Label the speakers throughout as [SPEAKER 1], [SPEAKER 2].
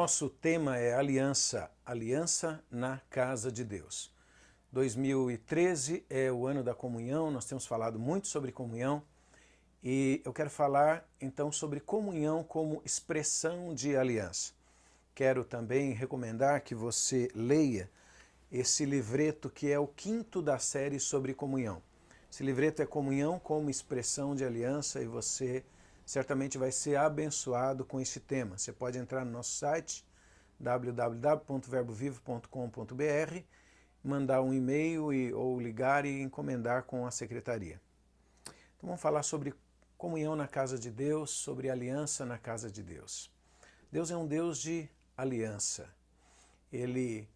[SPEAKER 1] Nosso tema é aliança, aliança na casa de Deus. 2013 é o ano da comunhão, nós temos falado muito sobre comunhão e eu quero falar então sobre comunhão como expressão de aliança. Quero também recomendar que você leia esse livreto que é o 5º da série sobre comunhão. Esse livreto é Comunhão como expressão de aliança e você certamente vai ser abençoado com esse tema. Você pode entrar no nosso site www.verbovivo.com.br, mandar um e-mail ou ligar e encomendar com a secretaria. Então vamos falar sobre comunhão na casa de Deus, sobre aliança na casa de Deus. Deus é um Deus de aliança. Ele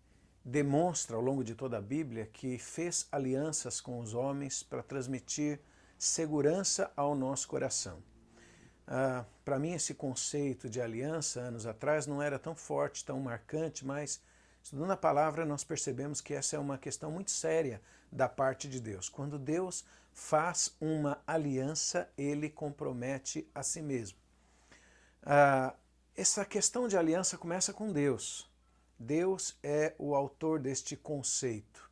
[SPEAKER 1] demonstra ao longo de toda a Bíblia que fez alianças com os homens para transmitir segurança ao nosso coração. Para mim esse conceito de aliança, anos atrás, não era tão forte, tão marcante, mas estudando a palavra nós percebemos que essa é uma questão muito séria da parte de Deus. Quando Deus faz uma aliança, Ele compromete a si mesmo. Essa questão de aliança começa com Deus. Deus é o autor deste conceito.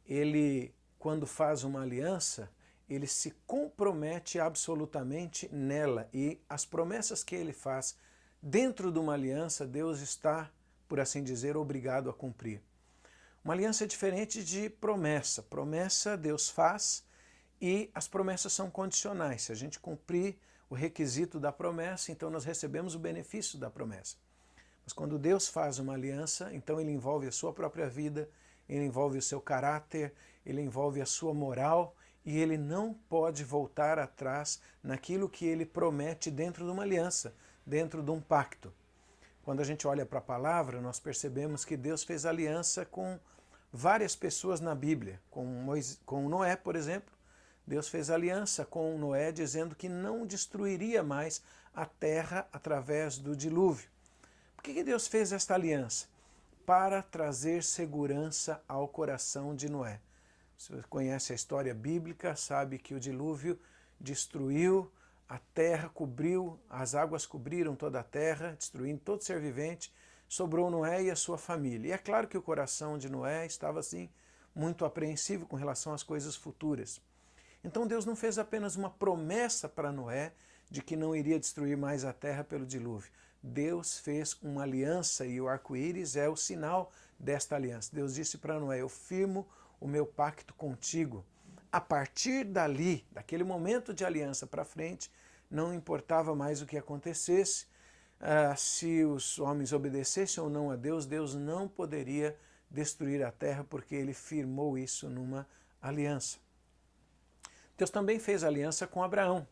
[SPEAKER 1] Ele, quando faz uma aliança, ele se compromete absolutamente nela e as promessas que ele faz dentro de uma aliança, Deus está, por assim dizer, obrigado a cumprir. Uma aliança é diferente de promessa. Promessa Deus faz e as promessas são condicionais. Se a gente cumprir o requisito da promessa, então nós recebemos o benefício da promessa. Mas quando Deus faz uma aliança, então ele envolve a sua própria vida, ele envolve o seu caráter, ele envolve a sua moral, e ele não pode voltar atrás naquilo que ele promete dentro de uma aliança, dentro de um pacto. Quando a gente olha para a palavra, nós percebemos que Deus fez aliança com várias pessoas na Bíblia. Com Noé, por exemplo, Deus fez aliança com Noé dizendo que não destruiria mais a terra através do dilúvio. Por que Deus fez esta aliança? Para trazer segurança ao coração de Noé. Se você conhece a história bíblica, sabe que o dilúvio destruiu a terra, as águas cobriram toda a terra, destruindo todo ser vivente, sobrou Noé e a sua família. E é claro que o coração de Noé estava assim muito apreensivo com relação às coisas futuras. Então Deus não fez apenas uma promessa para Noé de que não iria destruir mais a terra pelo dilúvio. Deus fez uma aliança e o arco-íris é o sinal desta aliança. Deus disse para Noé: eu firmo o meu pacto contigo. A partir dali, daquele momento de aliança para frente, não importava mais o que acontecesse, se os homens obedecessem ou não a Deus, Deus não poderia destruir a terra porque ele firmou isso numa aliança. Deus também fez aliança com Abraão.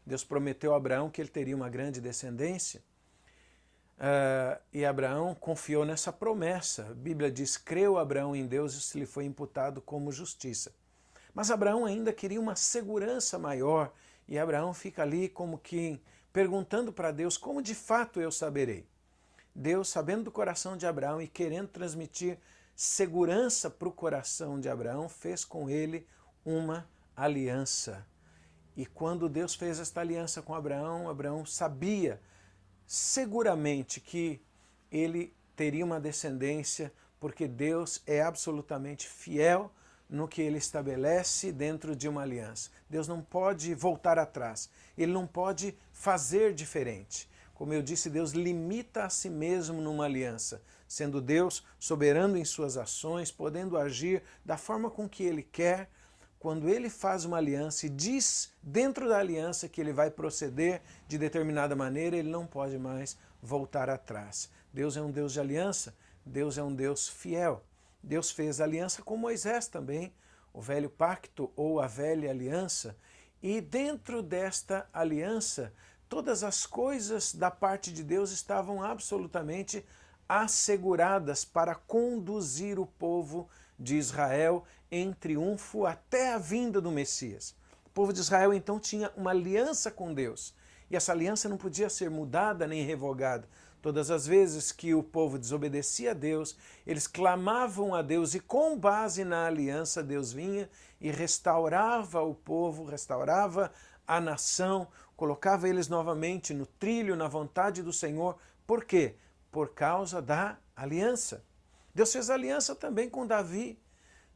[SPEAKER 1] Deus prometeu a Abraão que ele teria uma grande descendência, e Abraão confiou nessa promessa. A Bíblia diz: creu Abraão em Deus e isso lhe foi imputado como justiça. Mas Abraão ainda queria uma segurança maior e Abraão fica ali como que perguntando para Deus: como de fato eu saberei? Deus, sabendo do coração de Abraão e querendo transmitir segurança para o coração de Abraão, fez com ele uma aliança. E quando Deus fez esta aliança com Abraão, Abraão sabia seguramente que ele teria uma descendência, porque Deus é absolutamente fiel no que ele estabelece dentro de uma aliança. Deus não pode voltar atrás, ele não pode fazer diferente. Como eu disse, Deus limita a si mesmo numa aliança, sendo Deus soberano em suas ações, podendo agir da forma com que ele quer. Quando ele faz uma aliança e diz dentro da aliança que ele vai proceder de determinada maneira, ele não pode mais voltar atrás. Deus é um Deus de aliança, Deus é um Deus fiel. Deus fez aliança com Moisés também, o velho pacto ou a velha aliança, e dentro desta aliança, todas as coisas da parte de Deus estavam absolutamente asseguradas para conduzir o povo de Israel em triunfo até a vinda do Messias. O povo de Israel então tinha uma aliança com Deus e essa aliança não podia ser mudada nem revogada. Todas as vezes que o povo desobedecia a Deus, eles clamavam a Deus e com base na aliança Deus vinha e restaurava o povo, restaurava a nação, colocava eles novamente no trilho, na vontade do Senhor. Por quê? por causa da aliança. Deus fez aliança também com Davi.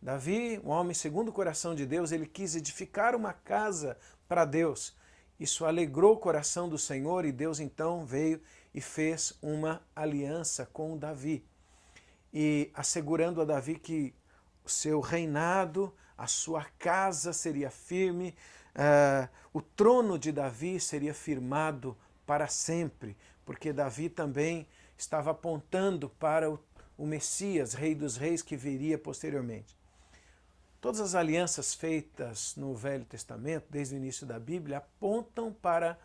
[SPEAKER 1] Davi, um homem segundo o coração de Deus, ele quis edificar uma casa para Deus. Isso alegrou o coração do Senhor e Deus então veio e fez uma aliança com Davi. E assegurando a Davi que o seu reinado, a sua casa seria firme, o trono de Davi seria firmado para sempre, porque Davi também estava apontando para o Messias, Rei dos Reis, que viria posteriormente. Todas as alianças feitas no Velho Testamento, desde o início da Bíblia, apontam para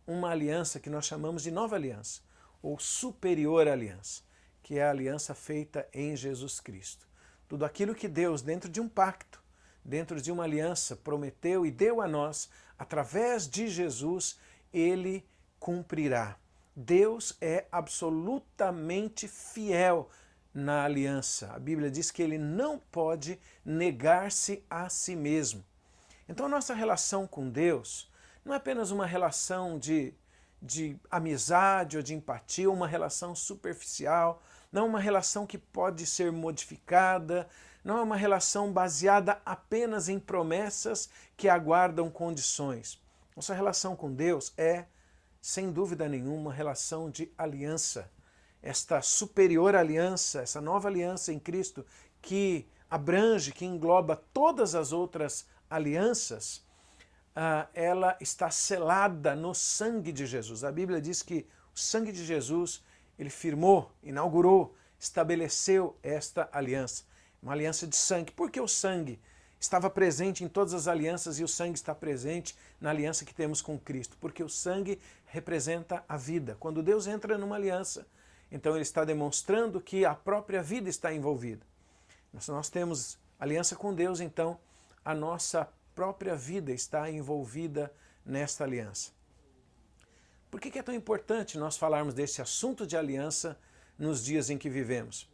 [SPEAKER 1] uma aliança que nós chamamos de Nova Aliança, ou Superior Aliança, que é a aliança feita em Jesus Cristo. Tudo aquilo que Deus, dentro de um pacto, dentro de uma aliança, prometeu e deu a nós, através de Jesus, Ele cumprirá. Deus é absolutamente fiel na aliança. A Bíblia diz que Ele não pode negar-se a si mesmo. Então a nossa relação com Deus não é apenas uma relação de amizade ou de empatia, uma relação superficial, não é uma relação que pode ser modificada, não é uma relação baseada apenas em promessas que aguardam condições. Nossa relação com Deus é, sem dúvida nenhuma, uma relação de aliança. Esta superior aliança, essa nova aliança em Cristo, que abrange, que engloba todas as outras alianças, ela está selada no sangue de Jesus. A Bíblia diz que o sangue de Jesus, ele firmou, inaugurou, estabeleceu esta aliança. Uma aliança de sangue. Por que o sangue estava presente em todas as alianças e o sangue está presente na aliança que temos com Cristo? Porque o sangue representa a vida. Quando Deus entra numa aliança, então ele está demonstrando que a própria vida está envolvida. Se nós temos aliança com Deus, então a nossa própria vida está envolvida nesta aliança. Por que é tão importante nós falarmos desse assunto de aliança nos dias em que vivemos?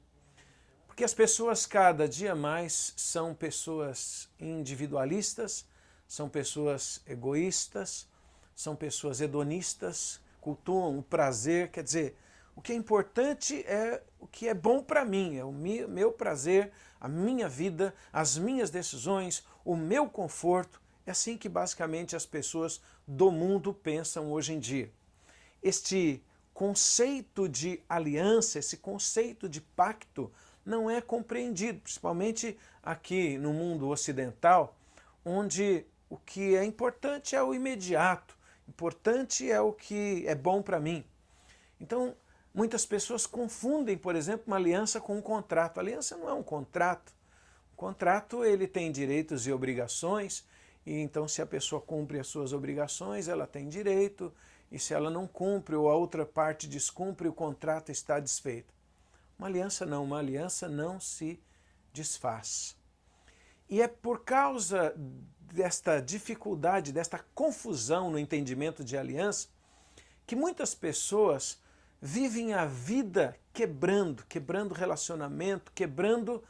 [SPEAKER 1] Porque as pessoas cada dia mais são pessoas individualistas, são pessoas egoístas, são pessoas hedonistas, cultuam o prazer, quer dizer, o que é importante é o que é bom para mim, é o meu prazer, a minha vida, as minhas decisões, o meu conforto. É assim que basicamente as pessoas do mundo pensam hoje em dia. Este conceito de aliança, esse conceito de pacto não é compreendido, principalmente aqui no mundo ocidental, onde o que é importante é o imediato, importante é o que é bom para mim. Então, muitas pessoas confundem, por exemplo, uma aliança com um contrato. A aliança não é um contrato. O contrato, ele tem direitos e obrigações, e então se a pessoa cumpre as suas obrigações, ela tem direito, e se ela não cumpre ou a outra parte descumpre, o contrato está desfeito. Uma aliança não se desfaz. E é por causa desta dificuldade, desta confusão no entendimento de aliança, que muitas pessoas vivem a vida quebrando relacionamento, quebrando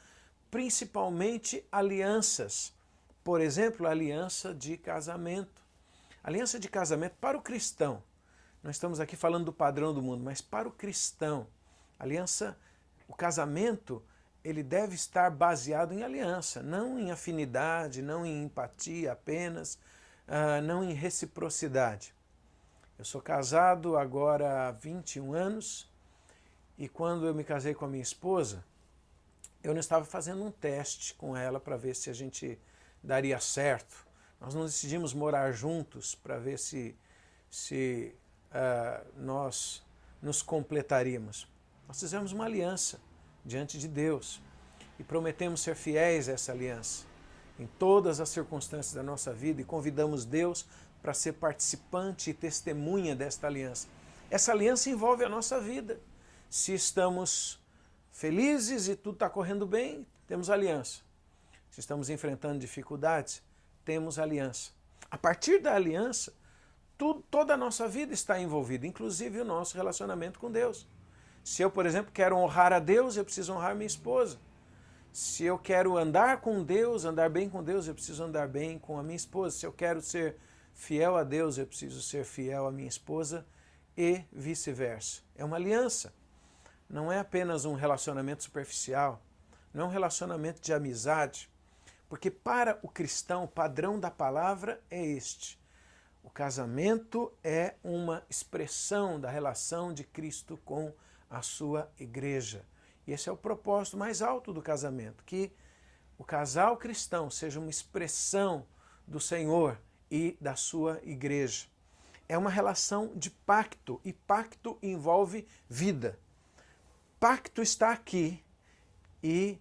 [SPEAKER 1] principalmente alianças. Por exemplo, a aliança de casamento. Aliança de casamento para o cristão. Não estamos aqui falando do padrão do mundo, mas para o cristão. O casamento, ele deve estar baseado em aliança, não em afinidade, não em empatia apenas, não em reciprocidade. Eu sou casado agora há 21 anos e quando eu me casei com a minha esposa, eu não estava fazendo um teste com ela para ver se a gente daria certo. Nós não decidimos morar juntos para ver se nós nos completaríamos. Nós fizemos uma aliança diante de Deus e prometemos ser fiéis a essa aliança em todas as circunstâncias da nossa vida e convidamos Deus para ser participante e testemunha desta aliança. Essa aliança envolve a nossa vida. Se estamos felizes e tudo está correndo bem, temos aliança. Se estamos enfrentando dificuldades, temos aliança. A partir da aliança, toda a nossa vida está envolvida, inclusive o nosso relacionamento com Deus. Se eu, por exemplo, quero honrar a Deus, eu preciso honrar minha esposa. Se eu quero andar com Deus, andar bem com Deus, eu preciso andar bem com a minha esposa. Se eu quero ser fiel a Deus, eu preciso ser fiel à minha esposa e vice-versa. É uma aliança. não é apenas um relacionamento superficial, não é um relacionamento de amizade, porque para o cristão o padrão da palavra é este. O casamento é uma expressão da relação de Cristo com a sua igreja. E esse é o propósito mais alto do casamento, que o casal cristão seja uma expressão do Senhor e da sua igreja. É uma relação de pacto, e pacto envolve vida. Pacto está aqui, e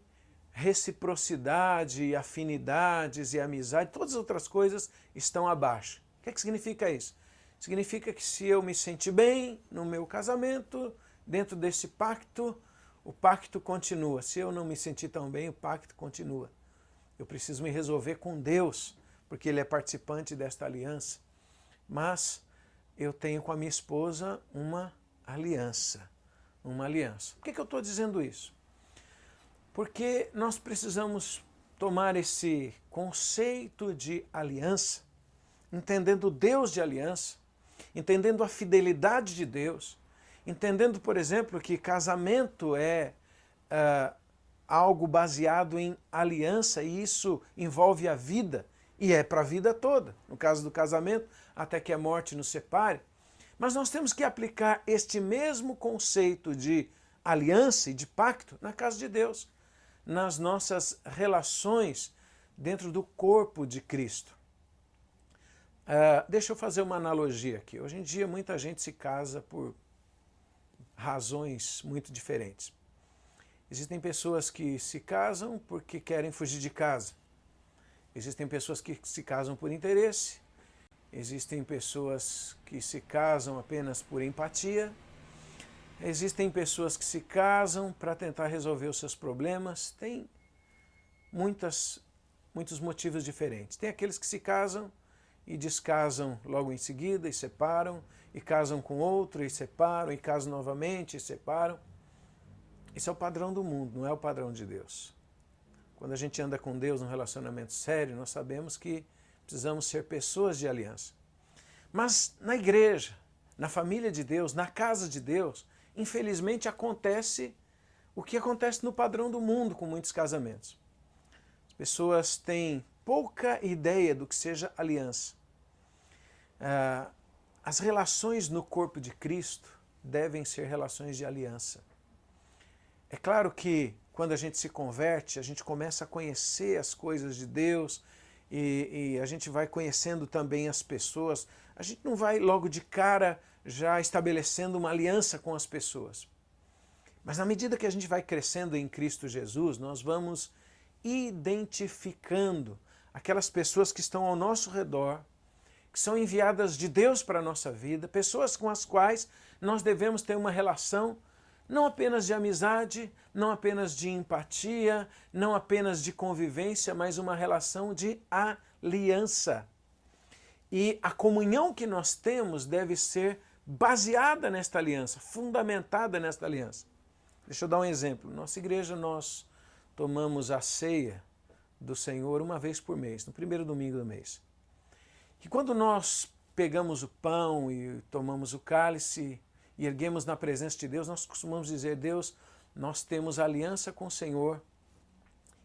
[SPEAKER 1] reciprocidade, afinidades e amizade, todas as outras coisas estão abaixo. O que significa isso? Significa que se eu me sentir bem no meu casamento, dentro desse pacto, o pacto continua. Se eu não me sentir tão bem, o pacto continua. Eu preciso me resolver com Deus, porque Ele é participante desta aliança. Mas eu tenho com a minha esposa uma aliança. Uma aliança. Por que eu estou dizendo isso? Porque nós precisamos tomar esse conceito de aliança, entendendo o Deus de aliança, entendendo a fidelidade de Deus, entendendo, por exemplo, que casamento é algo baseado em aliança, e isso envolve a vida, e é para a vida toda, no caso do casamento, até que a morte nos separe. Mas nós temos que aplicar este mesmo conceito de aliança e de pacto na casa de Deus, nas nossas relações dentro do corpo de Cristo. Deixa eu fazer uma analogia aqui. Hoje em dia muita gente se casa por razões muito diferentes. Existem pessoas que se casam porque querem fugir de casa. Existem pessoas que se casam por interesse. Existem pessoas que se casam apenas por empatia. Existem pessoas que se casam para tentar resolver os seus problemas. Tem muitos motivos diferentes. Tem aqueles que se casam e descasam logo em seguida e separam, e casam com outro e separam, e casam novamente e separam. Esse é o padrão do mundo, não é o padrão de Deus. Quando a gente anda com Deus num relacionamento sério, nós sabemos que precisamos ser pessoas de aliança. Mas na igreja, na família de Deus, na casa de Deus, infelizmente acontece o que acontece no padrão do mundo com muitos casamentos. As pessoas têm pouca ideia do que seja aliança. As relações no corpo de Cristo devem ser relações de aliança. É claro que quando a gente se converte, a gente começa a conhecer as coisas de Deus e a gente vai conhecendo também as pessoas. A gente não vai logo de cara já estabelecendo uma aliança com as pessoas. Mas na medida que a gente vai crescendo em Cristo Jesus, nós vamos identificando aquelas pessoas que estão ao nosso redor, que são enviadas de Deus para a nossa vida, pessoas com as quais nós devemos ter uma relação não apenas de amizade, não apenas de empatia, não apenas de convivência, mas uma relação de aliança. E a comunhão que nós temos deve ser baseada nesta aliança, fundamentada nesta aliança. Deixa eu dar um exemplo. Nossa igreja, nós tomamos a ceia do Senhor uma vez por mês, no primeiro domingo do mês. E quando nós pegamos o pão e tomamos o cálice e erguemos na presença de Deus, nós costumamos dizer: Deus, nós temos aliança com o Senhor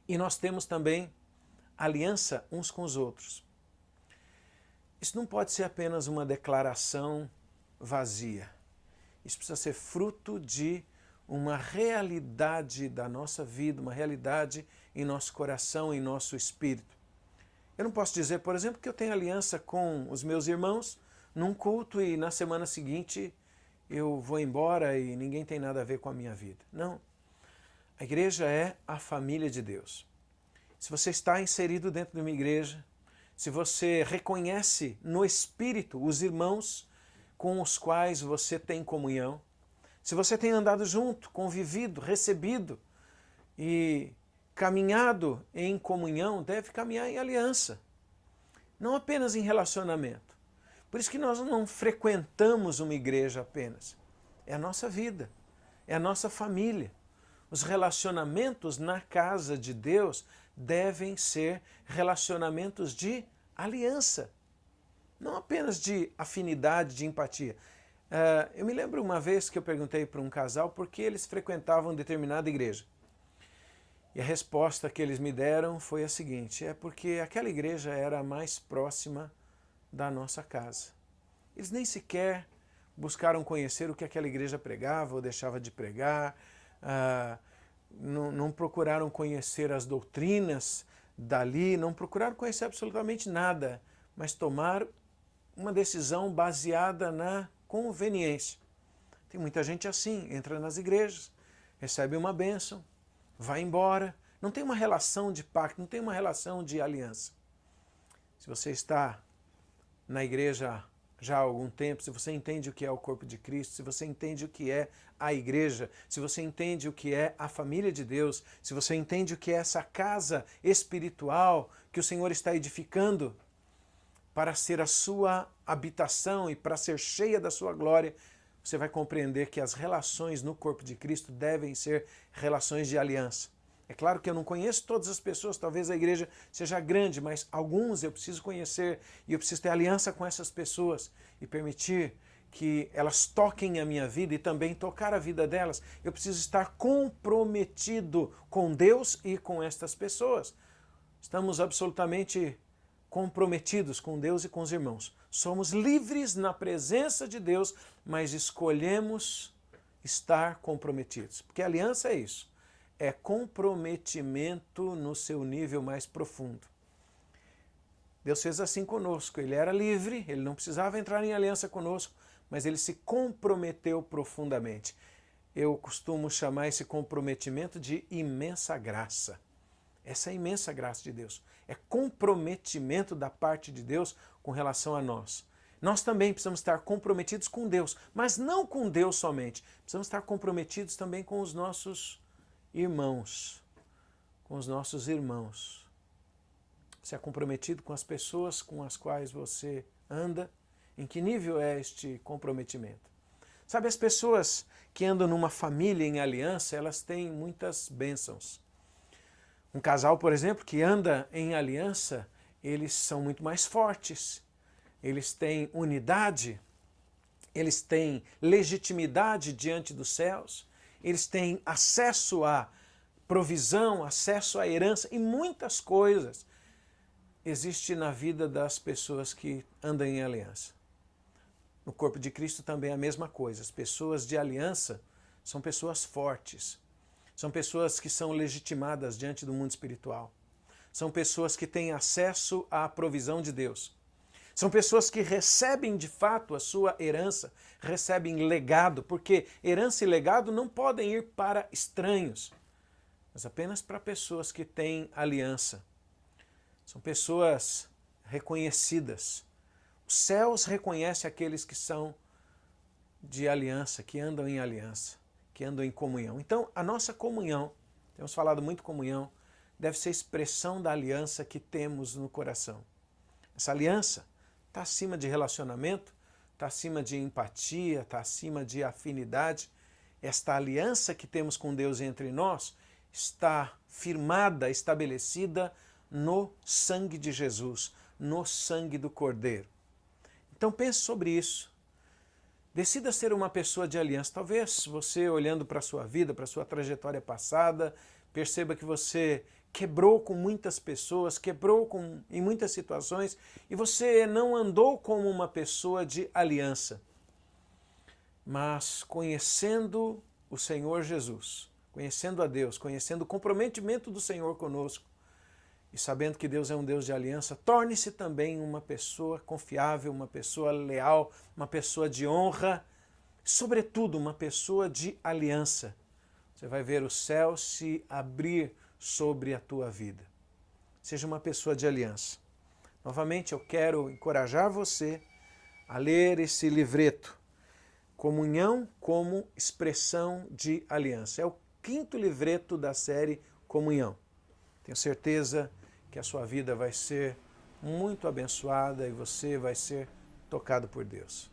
[SPEAKER 1] e nós temos também aliança uns com os outros. Isso não pode ser apenas uma declaração vazia. Isso precisa ser fruto de uma realidade da nossa vida, uma realidade em nosso coração, em nosso espírito. Eu não posso dizer, por exemplo, que eu tenho aliança com os meus irmãos num culto e na semana seguinte eu vou embora e ninguém tem nada a ver com a minha vida. Não. A igreja é a família de Deus. Se você está inserido dentro de uma igreja, se você reconhece no Espírito os irmãos com os quais você tem comunhão, se você tem andado junto, convivido, recebido e caminhado em comunhão, deve caminhar em aliança, não apenas em relacionamento. Por isso que nós não frequentamos uma igreja apenas. É a nossa vida, é a nossa família. Os relacionamentos na casa de Deus devem ser relacionamentos de aliança. Não apenas de afinidade, de empatia. Eu me lembro uma vez que eu perguntei para um casal por que eles frequentavam determinada igreja. E a resposta que eles me deram foi a seguinte: é porque aquela igreja era a mais próxima da nossa casa. Eles nem sequer buscaram conhecer o que aquela igreja pregava ou deixava de pregar, não procuraram conhecer as doutrinas dali, não procuraram conhecer absolutamente nada, mas tomaram uma decisão baseada na conveniência. Tem muita gente assim, entra nas igrejas, recebe uma bênção, vai embora, não tem uma relação de pacto, não tem uma relação de aliança. Se você está na igreja já há algum tempo, se você entende o que é o corpo de Cristo, se você entende o que é a igreja, se você entende o que é a família de Deus, se você entende o que é essa casa espiritual que o Senhor está edificando para ser a sua habitação e para ser cheia da sua glória, você vai compreender que as relações no corpo de Cristo devem ser relações de aliança. É claro que eu não conheço todas as pessoas, talvez a igreja seja grande, mas alguns eu preciso conhecer e eu preciso ter aliança com essas pessoas e permitir que elas toquem a minha vida e também tocar a vida delas. Eu preciso estar comprometido com Deus e com estas pessoas. Estamos absolutamente comprometidos com Deus e com os irmãos. Somos livres na presença de Deus, mas escolhemos estar comprometidos. Porque a aliança é isso. É comprometimento no seu nível mais profundo. Deus fez assim conosco. Ele era livre, ele não precisava entrar em aliança conosco, mas ele se comprometeu profundamente. Eu costumo chamar esse comprometimento de imensa graça. Essa é a imensa graça de Deus. É comprometimento da parte de Deus com relação a nós. Nós também precisamos estar comprometidos com Deus, mas não com Deus somente. Precisamos estar comprometidos também com os nossos irmãos. Com os nossos irmãos. Você é comprometido com as pessoas com as quais você anda? Em que nível é este comprometimento? Sabe, as pessoas que andam numa família em aliança, elas têm muitas bênçãos. Um casal, por exemplo, que anda em aliança, eles são muito mais fortes, eles têm unidade, eles têm legitimidade diante dos céus, eles têm acesso à provisão, acesso à herança e muitas coisas existe na vida das pessoas que andam em aliança. No corpo de Cristo também é a mesma coisa. As pessoas de aliança são pessoas fortes. São pessoas que são legitimadas diante do mundo espiritual. São pessoas que têm acesso à provisão de Deus. São pessoas que recebem de fato a sua herança, recebem legado, porque herança e legado não podem ir para estranhos, mas apenas para pessoas que têm aliança. São pessoas reconhecidas. Os céus reconhecem aqueles que são de aliança, que andam em aliança, que andam em comunhão. Então, a nossa comunhão, temos falado muito comunhão, deve ser expressão da aliança que temos no coração. Essa aliança está acima de relacionamento, está acima de empatia, está acima de afinidade. Esta aliança que temos com Deus entre nós está firmada, estabelecida no sangue de Jesus, no sangue do Cordeiro. Então pense sobre isso. Decida ser uma pessoa de aliança. Talvez você, olhando para a sua vida, para a sua trajetória passada, perceba que você quebrou com muitas pessoas, quebrou em muitas situações e você não andou como uma pessoa de aliança. Mas conhecendo o Senhor Jesus, conhecendo a Deus, conhecendo o comprometimento do Senhor conosco e sabendo que Deus é um Deus de aliança, torne-se também uma pessoa confiável, uma pessoa leal, uma pessoa de honra, sobretudo uma pessoa de aliança. Você vai ver o céu se abrir sobre a tua vida. Seja uma pessoa de aliança. Novamente, eu quero encorajar você a ler esse livreto, Comunhão como Expressão de Aliança. É o 5º livreto da série Comunhão. Tenho certeza que a sua vida vai ser muito abençoada e você vai ser tocado por Deus.